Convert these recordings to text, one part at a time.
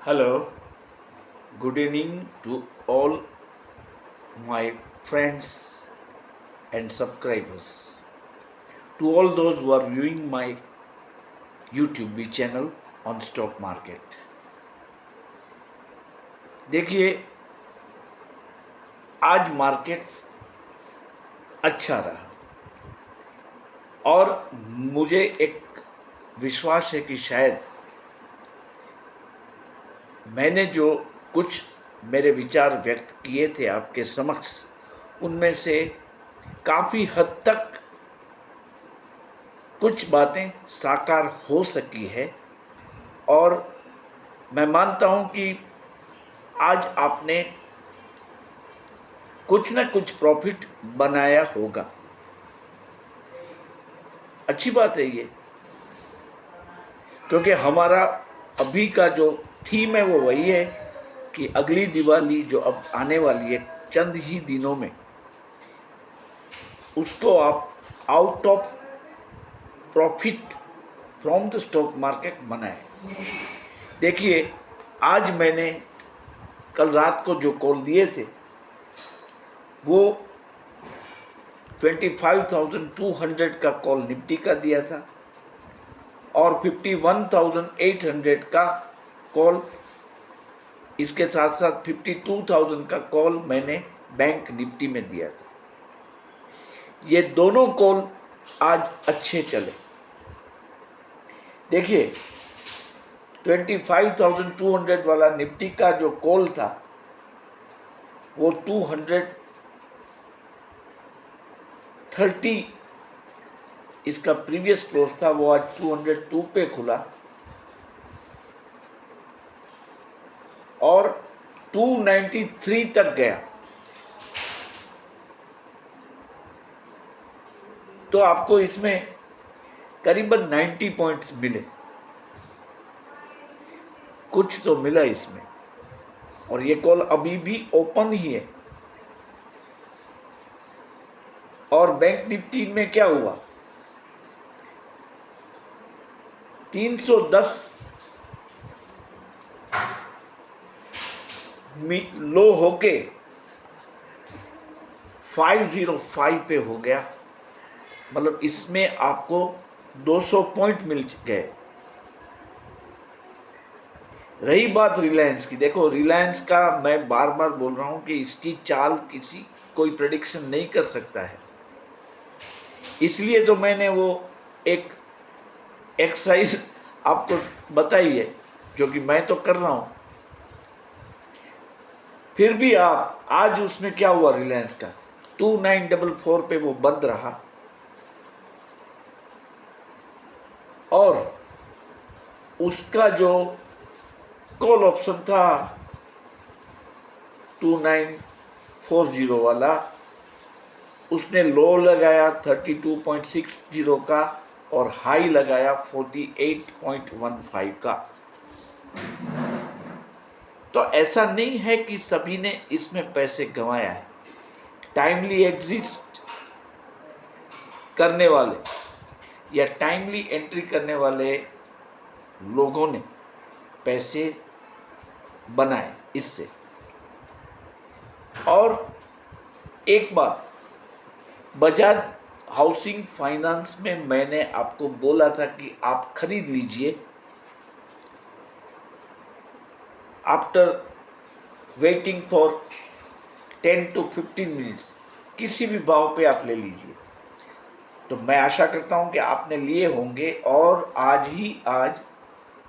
Hello, good evening to all my friends and subscribers. To all those who are viewing my YouTube channel on stock market. देखिए, आज market अच्छा रहा और मुझे एक विश्वास है कि शायद मैंने जो कुछ मेरे विचार व्यक्त किए थे आपके समक्ष, उनमें से काफ़ी हद तक कुछ बातें साकार हो सकी है और मैं मानता हूं कि आज आपने कुछ ना कुछ प्रॉफिट बनाया होगा। अच्छी बात है ये, क्योंकि हमारा अभी का जो थीम है वो वही है कि अगली दिवाली जो अब आने वाली है चंद ही दिनों में, उसको आप out of profit from the stock market बनाएं। देखिए, आज मैंने कल रात को जो कॉल दिए थे वो 25,200 का कॉल निफ्टी का दिया था और 51,800 का कॉल, इसके साथ साथ 52,000 का कॉल मैंने बैंक निफ्टी में दिया था। ये दोनों कॉल आज अच्छे चले। देखिए, 25,200 वाला निफ्टी का जो कॉल था वो 230 इसका प्रीवियस क्लोज था, वो आज 202 पे खुला और 293 तक गया। तो आपको इसमें करीबन 90 पॉइंट्स मिले, कुछ तो मिला इसमें। और ये कॉल अभी भी ओपन ही है। और बैंक निफ्टी में क्या हुआ, 310 लो होके 505 पे हो गया। मतलब इसमें आपको 200 पॉइंट मिल गए। रही बात रिलायंस की, देखो रिलायंस का मैं बार बार बोल रहा हूँ कि इसकी चाल किसी कोई प्रेडिक्शन नहीं कर सकता है। इसलिए तो मैंने वो एक एक्सरसाइज आपको बताई है, जो कि मैं तो कर रहा हूँ। फिर भी आप आज उसमें क्या हुआ, रिलायंस का 2944 पे वो बंद रहा और उसका जो कॉल ऑप्शन था 2940 वाला, उसने लो लगाया 32.60 का और हाई लगाया 48.15 का। तो ऐसा नहीं है कि सभी ने इसमें पैसे गंवाया है। टाइमली एग्जिट करने वाले या टाइमली एंट्री करने वाले लोगों ने पैसे बनाए इससे। और एक बात, बजाज हाउसिंग फाइनेंस में मैंने आपको बोला था कि आप खरीद लीजिए, after waiting for 10 to 15 minutes, किसी भी भाव पे आप ले लीजिए। तो मैं आशा करता हूं कि आपने लिए होंगे और आज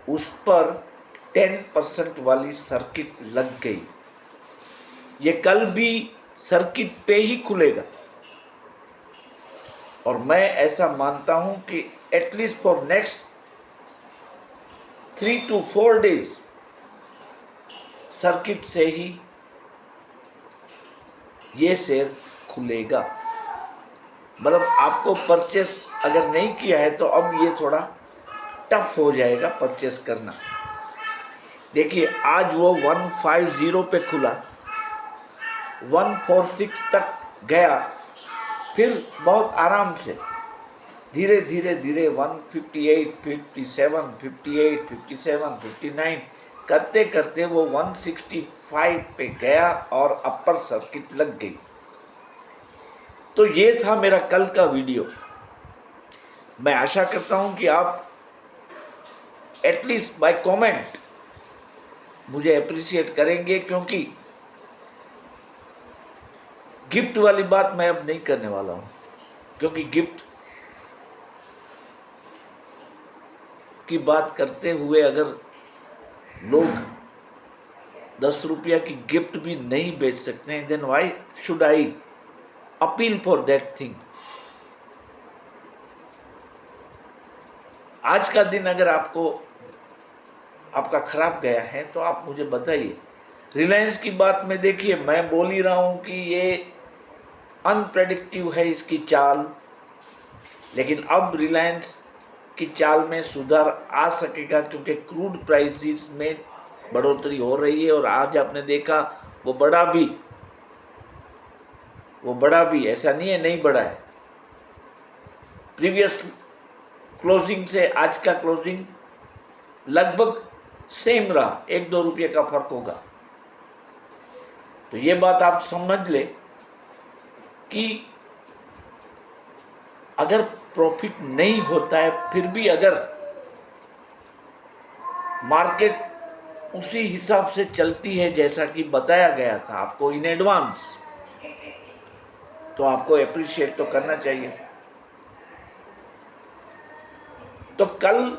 उस पर 10% वाली सर्किट लग गई। ये कल भी सर्किट पे ही खुलेगा और मैं ऐसा मानता हूं कि at least for next 3 to 4 days circuit से ही ये शेयर खुलेगा। मतलब आपको परचेस अगर नहीं किया है तो अब ये थोड़ा टफ हो जाएगा परचेस करना। देखिए, आज वो 150 पे खुला, 146 तक गया, फिर बहुत आराम से धीरे धीरे 158, 57, 58, 57, 59 करते करते वो 165 पे गया और अपर सर्किट लग गई। तो ये था मेरा कल का वीडियो। मैं आशा करता हूं कि आप एटलीस्ट बाय कमेंट मुझे अप्रिशिएट करेंगे, क्योंकि गिफ्ट वाली बात मैं अब नहीं करने वाला हूं, क्योंकि गिफ्ट की बात करते हुए अगर लोग 10 रुपया की गिफ्ट भी नहीं बेच सकते हैं, then why should I appeal for that thing. आज का दिन अगर आपका खराब गया है तो आप मुझे बताइए। रिलायंस की बात में देखिए, मैं बोल ही रहा हूं कि ये अनप्रेडिक्टिव है इसकी चाल, लेकिन अब रिलायंस की चाल में सुधार आ सकेगा, क्योंकि क्रूड प्राइसेस में बढ़ोतरी हो रही है। और आज आपने देखा वो बढ़ा भी, ऐसा नहीं है नहीं बढ़ा है। प्रीवियस क्लोजिंग से आज का क्लोजिंग लगभग सेम रहा, 1-2 रुपये का फर्क होगा। तो ये बात आप समझ ले कि अगर प्रॉफिट नहीं होता है, फिर भी अगर मार्केट उसी हिसाब से चलती है जैसा कि बताया गया था आपको इन एडवांस, तो आपको एप्रिशिएट तो करना चाहिए। तो कल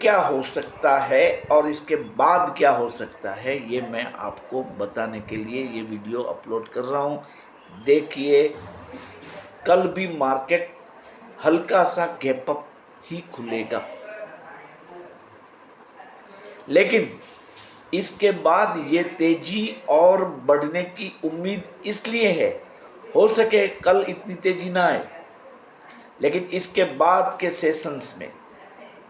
क्या हो सकता है और इसके बाद क्या हो सकता है, ये मैं आपको बताने के लिए ये वीडियो अपलोड कर रहा हूँ। देखिए, कल भी मार्केट हल्का सा गैप अप ही खुलेगा, लेकिन इसके बाद ये तेजी और बढ़ने की उम्मीद इसलिए है, हो सके कल इतनी तेजी ना आए, लेकिन इसके बाद के सेशंस में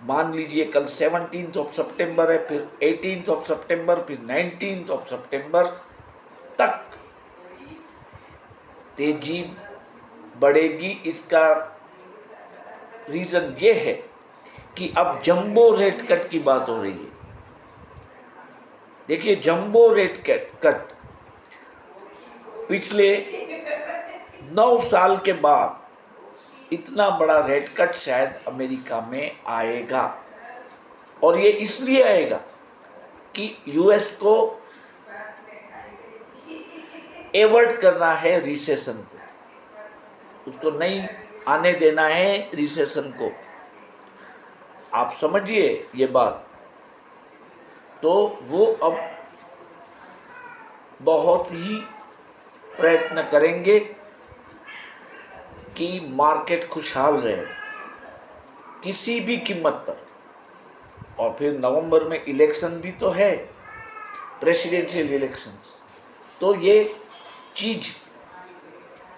मान लीजिए कल 17 सितंबर है, फिर 18 सितंबर, फिर 19 सितंबर तक तेजी बढ़ेगी। इसका रीजन ये है कि अब जंबो रेट कट की बात हो रही है। देखिए, जंबो रेट कट पिछले 9 साल के बाद इतना बड़ा रेट कट शायद अमेरिका में आएगा, और ये इसलिए आएगा कि यूएस को एवर्ट करना है रिसेशन को, उसको नहीं आने देना है रिसेशन को। आप समझिए ये बात। तो वो अब बहुत ही प्रयत्न करेंगे कि मार्केट खुशहाल रहे किसी भी कीमत पर। और फिर नवंबर में इलेक्शन भी तो है, प्रेसिडेंशियल इलेक्शंस। तो ये चीज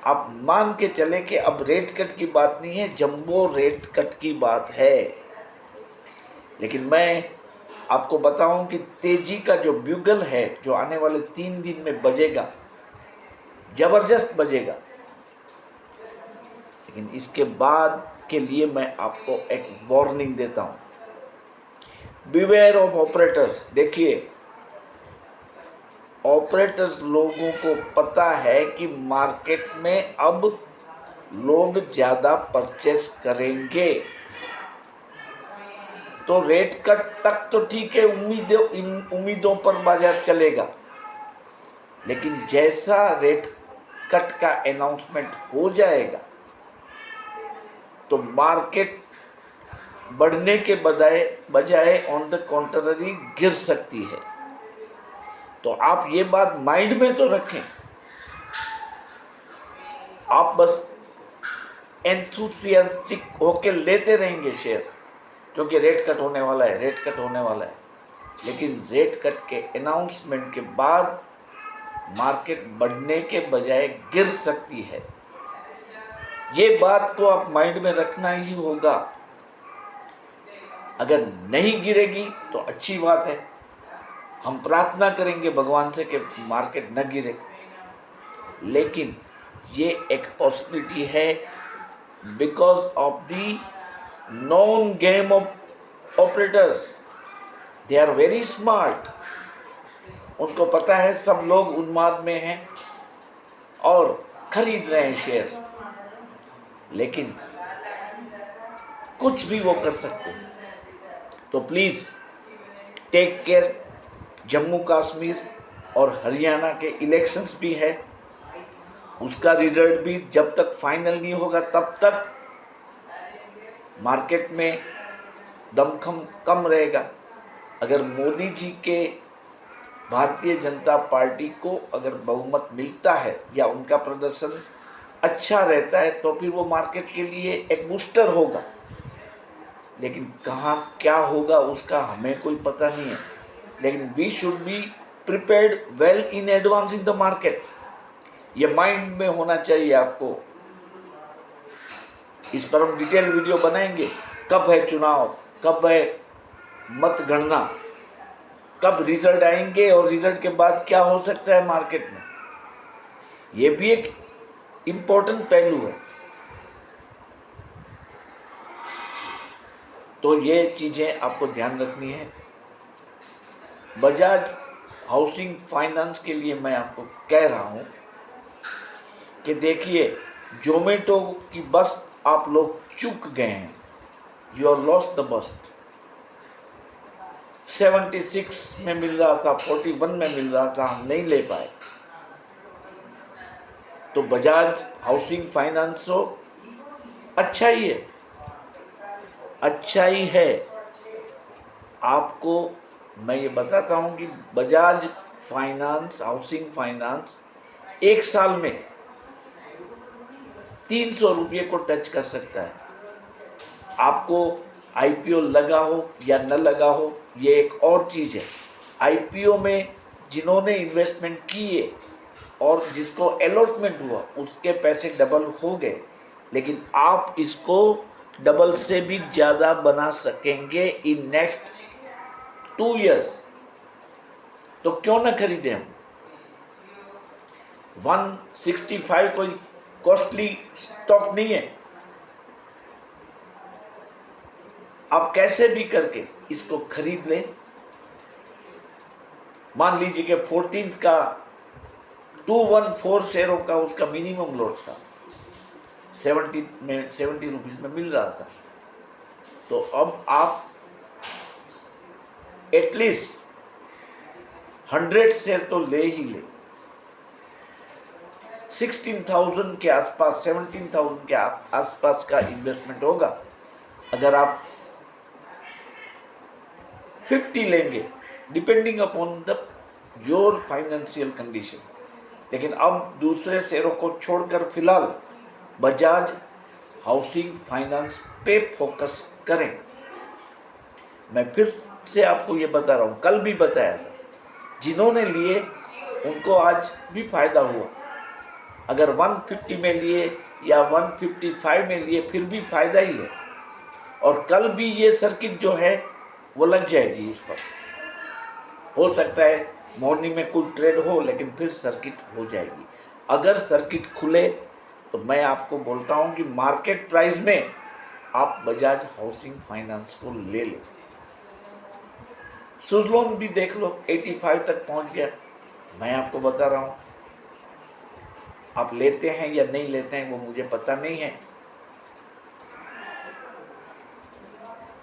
आप मान के चले कि अब रेट कट की बात नहीं है, जंबो रेट कट की बात है। लेकिन मैं आपको बताऊं कि तेजी का जो ब्यूगल है, जो आने वाले 3 दिन में बजेगा, जबरदस्त बजेगा। लेकिन इसके बाद के लिए मैं आपको एक वार्निंग देता हूं, बिवेयर ऑफ ऑपरेटर्स। देखिए, ऑपरेटर्स लोगों को पता है कि मार्केट में अब लोग ज़्यादा परचेस करेंगे, तो रेट कट तक तो ठीक है, उम्मीदों पर बाजार चलेगा। लेकिन जैसा रेट कट का अनाउंसमेंट हो जाएगा तो मार्केट बढ़ने के बजाय ऑन द कॉन्ट्ररी गिर सकती है। तो आप ये बात माइंड में तो रखें। आप बस एंथुसियास्टिक होके लेते रहेंगे शेयर, क्योंकि रेट कट होने वाला है, रेट कट होने वाला है। लेकिन रेट कट के अनाउंसमेंट के बाद मार्केट बढ़ने के बजाय गिर सकती है। ये बात को आप माइंड में रखना ही होगा। अगर नहीं गिरेगी तो अच्छी बात है, हम प्रार्थना करेंगे भगवान से कि मार्केट न गिरे। लेकिन ये एक पॉसिबिलिटी है because of the non game of operators. They are very smart. उनको पता है सब लोग उन्माद में हैं और खरीद रहे हैं शेयर, लेकिन कुछ भी वो कर सकते हैं। तो please take care. Jammu Kashmir और हरियाणा के इलेक्शंस भी है, उसका रिजल्ट भी जब तक फाइनल नहीं होगा तब तक मार्केट में दमखम कम रहेगा। अगर मोदी जी के भारतीय जनता पार्टी को अगर बहुमत मिलता है या उनका प्रदर्शन अच्छा रहता है तो फिर वो मार्केट के लिए एक बूस्टर होगा, लेकिन कहाँ क्या होगा उसका हमें कोई पता नहीं है। लेकिन we should be prepared well in advance in the market, ये माइंड में होना चाहिए आपको। इस पर हम डिटेल वीडियो बनाएंगे, कब है चुनाव, कब है मतगणना, कब रिजल्ट आएंगे और रिजल्ट के बाद क्या हो सकता है मार्केट में, ये भी एक इम्पोर्टेंट पहलू है। तो ये चीज़ें आपको ध्यान रखनी है। बजाज हाउसिंग फाइनेंस के लिए मैं आपको कह रहा हूँ कि देखिए, जोमेटो की बस आप लोग चूक गए हैं, you are lost the bus. 76 में मिल रहा था, 41 में मिल रहा था, हम नहीं ले पाए। तो बजाज हाउसिंग फाइनेंस हो अच्छा ही है, अच्छा ही है। आपको मैं ये बताता हूँ कि बजाज फाइनेंस, हाउसिंग फाइनेंस एक साल में 300 रुपये को टच कर सकता है। आपको आईपीओ लगा हो या न लगा हो ये एक और चीज़ है। आईपीओ में जिन्होंने इन्वेस्टमेंट किए और जिसको अलॉटमेंट हुआ उसके पैसे डबल हो गए, लेकिन आप इसको डबल से भी ज़्यादा बना सकेंगे इन नेक्स्ट 2 years। तो क्यों ना खरीदें हम। 165 कोई कॉस्टली स्टॉक नहीं है, आप कैसे भी करके इसको खरीद लें। मान लीजिए कि 14th का 214 शेयरों का उसका मिनिमम लॉट था, 70 रुपीज़ में मिल रहा था। तो अब आप एटलीस्ट 100 शेयर तो ले ही ले। 16,000 के आसपास, 17,000 के आसपास का इन्वेस्टमेंट होगा। अगर आप 50 लेंगे, depending upon the your financial condition. लेकिन अब दूसरे शेयरों को छोड़कर फिलहाल बजाज हाउसिंग फाइनेंस पे फोकस करें। मैं फिर से आपको ये बता रहा हूँ, कल भी बताया था, जिन्होंने लिए उनको आज भी फायदा हुआ। अगर 150 में लिए या 155 में लिए फिर भी फायदा ही है, और कल भी ये सर्किट जो है वो लग जाएगी उस पर। हो सकता है मॉर्निंग में कोई ट्रेड हो, लेकिन फिर सर्किट हो जाएगी। अगर सर्किट खुले तो मैं आपको बोलता हूँ कि मार्केट प्राइस में आप बजाज हाउसिंग फाइनेंस को ले लें। सुजलोन भी देख लो, 85 तक पहुँच गया। मैं आपको बता रहा हूँ, आप लेते हैं या नहीं लेते हैं वो मुझे पता नहीं है।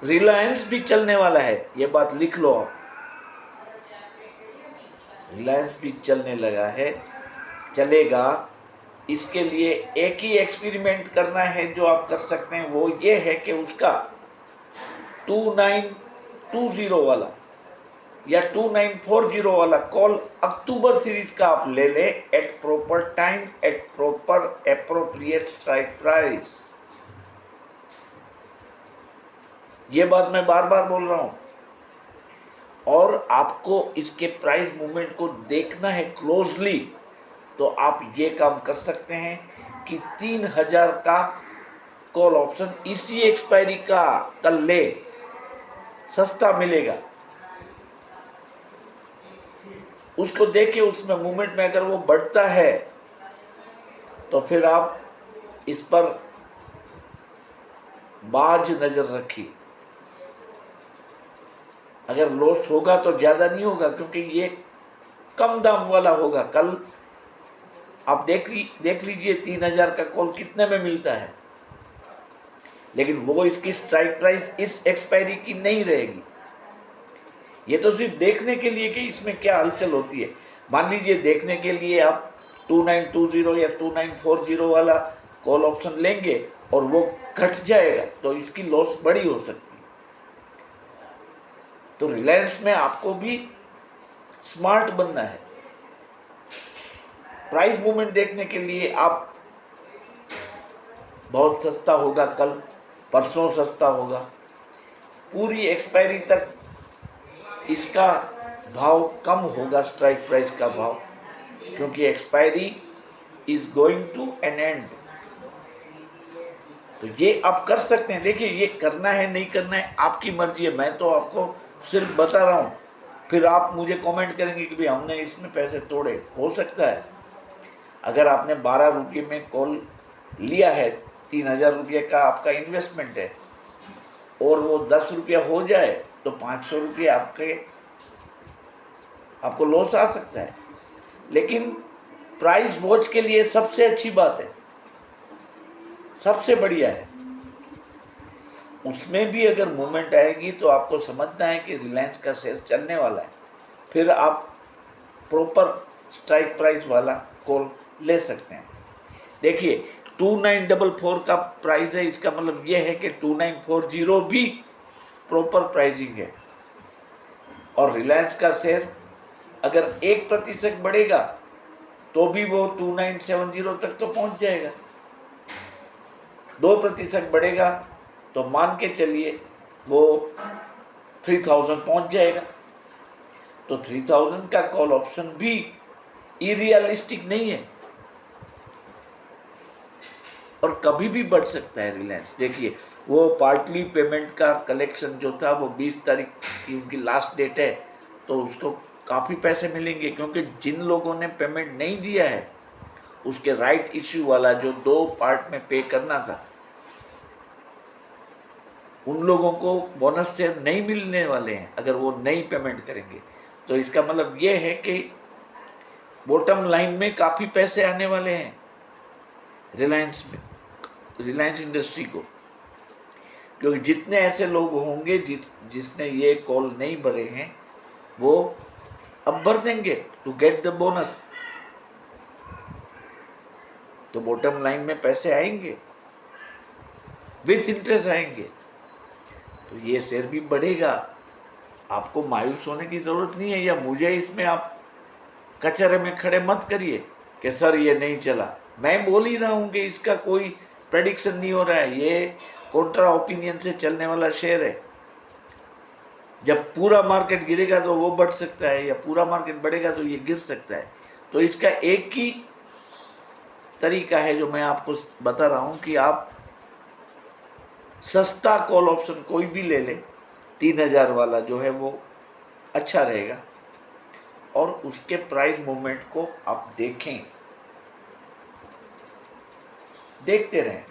रिलायंस भी चलने वाला है, ये बात लिख लो आप। रिलायंस भी चलने लगा है, चलेगा। इसके लिए एक ही एक्सपेरिमेंट करना है जो आप कर सकते हैं, वो ये है कि उसका 2920 वाला या 2940 वाला कॉल अक्टूबर सीरीज का आप ले ले, at proper time, at proper appropriate strike price. ये बात मैं बार बार बोल रहा हूँ, और आपको इसके प्राइस मूवमेंट को देखना है क्लोजली। तो आप ये काम कर सकते हैं कि 3000 का कॉल ऑप्शन इसी एक्सपायरी का कल ले, सस्ता मिलेगा। उसको देखिए, उसमें मूवमेंट में अगर वो बढ़ता है तो फिर आप इस पर बाज नजर रखिए। अगर लॉस होगा तो ज़्यादा नहीं होगा, क्योंकि ये कम दाम वाला होगा। कल आप देख लीजिए 3000 का कॉल कितने में मिलता है, लेकिन वो इसकी स्ट्राइक प्राइस इस एक्सपायरी की नहीं रहेगी। ये तो सिर्फ देखने के लिए कि इसमें क्या हलचल होती है। मान लीजिए देखने के लिए आप 2920 या 2940 वाला कॉल ऑप्शन लेंगे और वो घट जाएगा तो इसकी लॉस बड़ी हो सकती है। तो रिलायंस में आपको भी स्मार्ट बनना है। प्राइस मूवमेंट देखने के लिए आप बहुत सस्ता होगा कल, परसों सस्ता होगा, पूरी एक्सपायरी तक इसका भाव कम होगा, स्ट्राइक प्राइस का भाव, क्योंकि expiry is going to an end. तो ये आप कर सकते हैं। देखिए, ये करना है नहीं करना है आपकी मर्जी है, मैं तो आपको सिर्फ बता रहा हूँ। फिर आप मुझे कमेंट करेंगे कि भाई हमने इसमें पैसे तोड़े। हो सकता है अगर आपने 12 रुपये में कॉल लिया है, 3000 रुपये का आपका इन्वेस्टमेंट है, और वो 10 रुपया हो जाए तो 500 रुपये आपको लॉस आ सकता है। लेकिन प्राइस वॉच के लिए सबसे अच्छी बात है, सबसे बढ़िया है, उसमें भी अगर मूवमेंट आएगी तो आपको समझना है कि रिलायंस का शेयर चलने वाला है, फिर आप प्रॉपर स्ट्राइक प्राइस वाला कॉल ले सकते हैं। देखिए 2944 का प्राइस है, इसका मतलब ये है कि 2940 भी प्रॉपर प्राइसिंग है। और रिलायंस का शेयर अगर 1% बढ़ेगा तो भी वो 2970 तक तो पहुंच जाएगा। 2% बढ़ेगा तो मान के चलिए वो 3000 पहुंच जाएगा। तो 3000 का कॉल ऑप्शन भी इरियलिस्टिक नहीं है, और कभी भी बढ़ सकता है रिलायंस। देखिए, वो पार्टली पेमेंट का कलेक्शन जो था वो 20 तारीख की उनकी लास्ट डेट है, तो उसको काफ़ी पैसे मिलेंगे, क्योंकि जिन लोगों ने पेमेंट नहीं दिया है उसके राइट इश्यू वाला जो 2 पार्ट में पे करना था, उन लोगों को बोनस शेयर नहीं मिलने वाले हैं अगर वो नहीं पेमेंट करेंगे। तो इसका मतलब ये है कि बॉटम लाइन में काफ़ी पैसे आने वाले हैं रिलायंस में, रिलायंस इंडस्ट्री को, क्योंकि जितने ऐसे लोग होंगे जिसने ये कॉल नहीं भरे हैं वो अब भर देंगे टू गेट द बोनस, तो बॉटम लाइन में पैसे आएंगे, विथ इंटरेस्ट आएंगे, तो ये शेयर भी बढ़ेगा। आपको मायूस होने की ज़रूरत नहीं है, या मुझे इसमें आप कचरे में खड़े मत करिए कि सर ये नहीं चला। मैं बोल ही रहा हूँ कि इसका कोई प्रेडिक्शन नहीं हो रहा है, ये कॉन्ट्रा ओपिनियन से चलने वाला शेयर है। जब पूरा मार्केट गिरेगा तो वो बढ़ सकता है, या पूरा मार्केट बढ़ेगा तो ये गिर सकता है। तो इसका एक ही तरीका है जो मैं आपको बता रहा हूँ कि आप सस्ता कॉल ऑप्शन कोई भी ले लें, 3000 वाला जो है वो अच्छा रहेगा, और उसके प्राइस मूवमेंट को आप देखें, देखते रहें।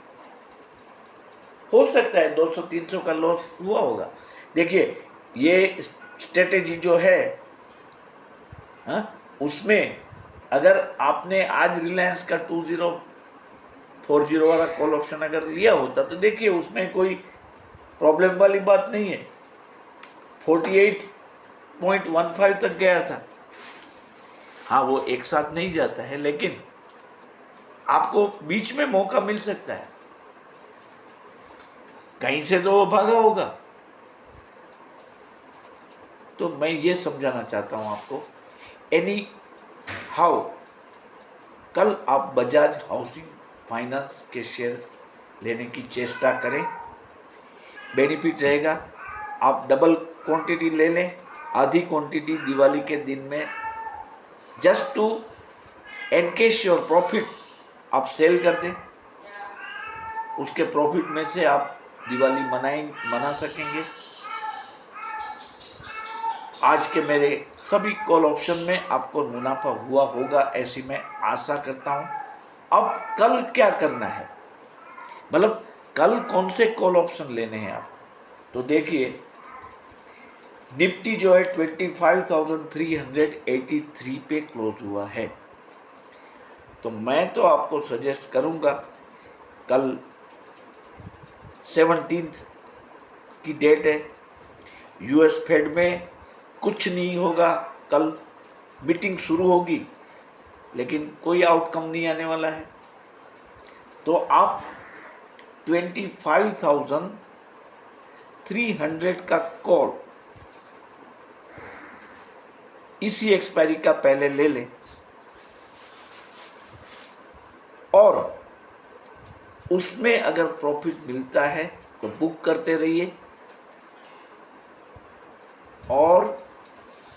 हो सकता है 200-300 का लॉस हुआ होगा। देखिए, ये स्ट्रेटेजी जो है उसमें अगर आपने आज रिलायंस का 2040 वाला कॉल ऑप्शन अगर लिया होता तो देखिए उसमें कोई प्रॉब्लम वाली बात नहीं है, 48.15 तक गया था। हाँ, वो एक साथ नहीं जाता है, लेकिन आपको बीच में मौका मिल सकता है, कहीं से तो वो भागा होगा। तो मैं ये समझाना चाहता हूँ आपको, एनी हाउ कल आप बजाज हाउसिंग फाइनेंस के शेयर लेने की चेष्टा करें, बेनिफिट रहेगा। आप डबल क्वांटिटी ले लें, आधी क्वांटिटी दिवाली के दिन में जस्ट टू एनकेश योर प्रॉफिट आप सेल कर दें, उसके प्रॉफिट में से आप दिवाली मना सकेंगे। आज के मेरे सभी कॉल ऑप्शन में आपको मुनाफा हुआ होगा, ऐसी मैं आशा करता हूँ। अब कल क्या करना है, मतलब कल कौन से कॉल ऑप्शन लेने हैं आप, तो देखिए निफ्टी जो है 25,383 पे क्लोज हुआ है। तो मैं तो आपको सजेस्ट करूंगा, कल 17 की डेट है, यूएस फेड में कुछ नहीं होगा, कल मीटिंग शुरू होगी लेकिन कोई आउटकम नहीं आने वाला है। तो आप 25,300 का कॉल इसी एक्सपायरी का पहले ले लें और उसमें अगर प्रॉफिट मिलता है तो बुक करते रहिए। और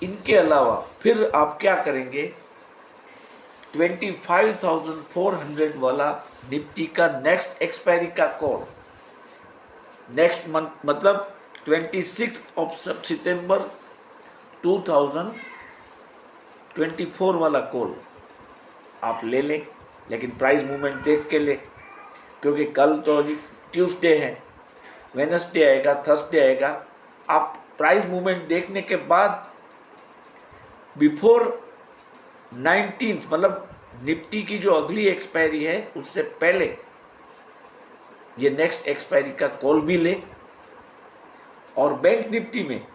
इनके अलावा फिर आप क्या करेंगे, 25,400 वाला निफ्टी का नेक्स्ट एक्सपायरी का कॉल नेक्स्ट मंथ, मतलब 26 सितंबर 2024 वाला कॉल आप ले लें, लेकिन प्राइस मूवमेंट देख के ले, क्योंकि कल तो ट्यूसडे है, वेडनेसडे आएगा, थर्सडे आएगा। आप प्राइस मूवमेंट देखने के बाद बिफोर 19 मतलब निफ्टी की जो अगली एक्सपायरी है उससे पहले ये नेक्स्ट एक्सपायरी का कॉल भी ले। और बैंक निफ्टी में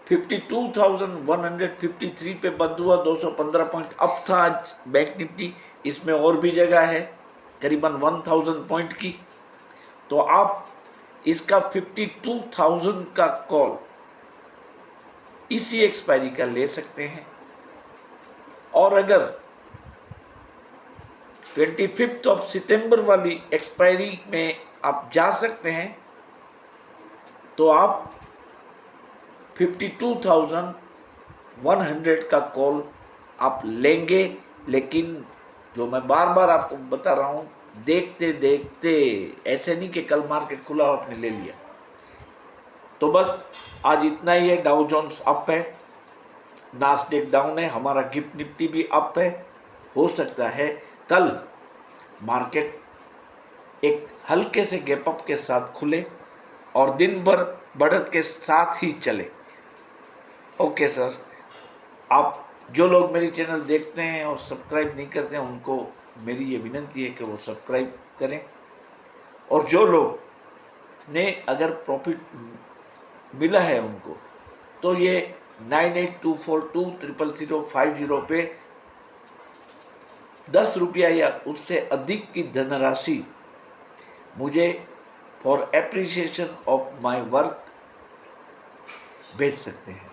52,153 पे बंद हुआ, 215 पॉइंट अप था आज बैंक निफ्टी। इसमें और भी जगह है करीबन 1,000 पॉइंट की। तो आप इसका 52,000 का कॉल इसी एक्सपायरी का ले सकते हैं। और अगर 25 सितंबर वाली एक्सपायरी में आप जा सकते हैं तो आप 52,100 का कॉल आप लेंगे। लेकिन जो मैं बार बार आपको बता रहा हूँ, देखते देखते, ऐसे नहीं कि कल मार्केट खुला और आपने ले लिया। तो बस आज इतना ही है। डाउ जोन्स अप है, नास्डेक डाउन है, हमारा गिफ्ट निफ्टी भी अप है। हो सकता है कल मार्केट एक हल्के से गैप अप के साथ खुले और दिन भर बढ़त के साथ ही चले। ओके सर, आप जो लोग मेरी चैनल देखते हैं और सब्सक्राइब नहीं करते हैं उनको मेरी ये विनती है कि वो सब्सक्राइब करें। और जो लोग ने अगर प्रॉफिट मिला है उनको तो ये 9824200050 पे 10 रुपया या उससे अधिक की धनराशि मुझे for appreciation of my work भेज सकते हैं।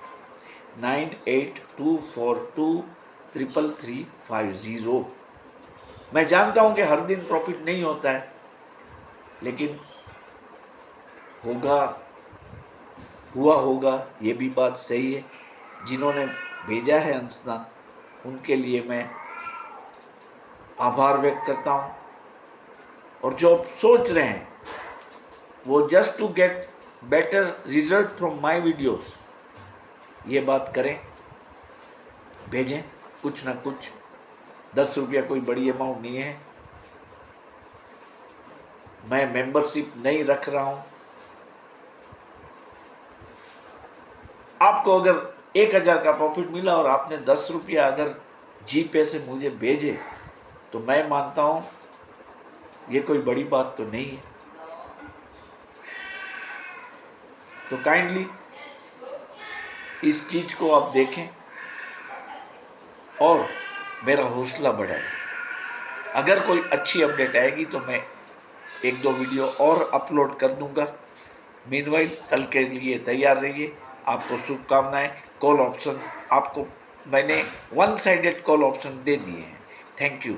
9824233350। मैं जानता हूं कि हर दिन प्रॉफिट नहीं होता है, लेकिन हुआ होगा ये भी बात सही है। जिन्होंने भेजा है अंशदान उनके लिए मैं आभार व्यक्त करता हूं। और जो सोच रहे हैं वो just to get better result from my videos, ये बात करें, भेजें कुछ ना कुछ। 10 रुपया कोई बड़ी अमाउंट नहीं है। मैं मेंबरशिप नहीं रख रहा हूं। आपको अगर 1,000 का प्रॉफिट मिला और आपने 10 रुपया अगर जीपे से मुझे भेजे तो मैं मानता हूं ये कोई बड़ी बात तो नहीं है। तो काइंडली इस चीज़ को आप देखें और मेरा हौसला बढ़ाएं। अगर कोई अच्छी अपडेट आएगी तो मैं 1-2 वीडियो और अपलोड कर दूंगा। मीनवाइल कल के लिए तैयार रहिए। आपको शुभकामनाएं। कॉल ऑप्शन आपको मैंने 1 साइडेड कॉल ऑप्शन दे दिए हैं। Thank you.